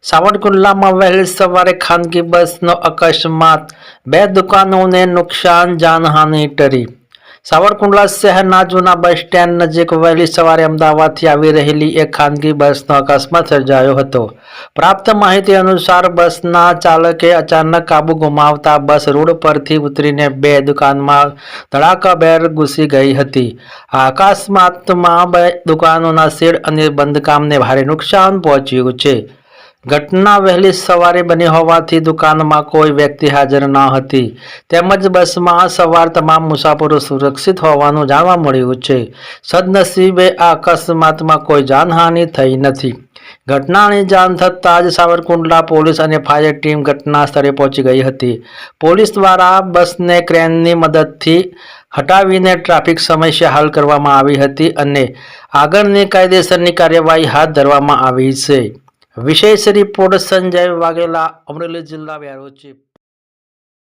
સાવરકુંડલામાં વહેલી સવારે ખાનગી બસનો અકસ્માત, 2 દુકાનોને નુકસાન, જાનહાનિ ટળી। સાવરકુંડલા શહેરના જૂના બસ સ્ટેન્ડ નજીક વહેલી સવારે અમદાવાદથી આવી રહેલી એક ખાનગી બસનો અકસ્માત સર્જાયો હતો। પ્રાપ્ત માહિતી અનુસાર બસના ચાલકે અચાનક કાબુ ગુમાવતા બસ રોડ પરથી ઉતરીને 2 દુકાનમાં ધડાકાભેર ઘૂસી ગઈ હતી। આ અકસ્માતમાં 2 દુકાનોના શેડ અને બંધકામને ભારે નુકસાન પહોંચ્યું છે। ઘટના વહેલી સવારે બની હોવાથી દુકાનમાં કોઈ વ્યક્તિ હાજર ન હતી તેમજ બસમાં સવાર તમામ મુસાફરો સુરક્ષિત હોવાનું જાણવા મળ્યું છે। સદનસીબે આ અકસ્માતમાં કોઈ જાનહાનિ થઈ નથી। ઘટનાની જાણ થતાં જ સાવરકુંડલા પોલીસ અને ફાયર ટીમ ઘટના સ્થળે પહોંચી ગઈ હતી। પોલીસ દ્વારા બસને ક્રેનની મદદથી હટાવીને ટ્રાફિક સમસ્યા હલ કરવામાં આવી હતી અને આગળની કાયદેસરની કાર્યવાહી હાથ ધરવામાં આવી છે। વિશેષ રિપોર્ટ સંજય વાઘેલા, અમરેલી જિલ્લા બ્યુરો ચીફ।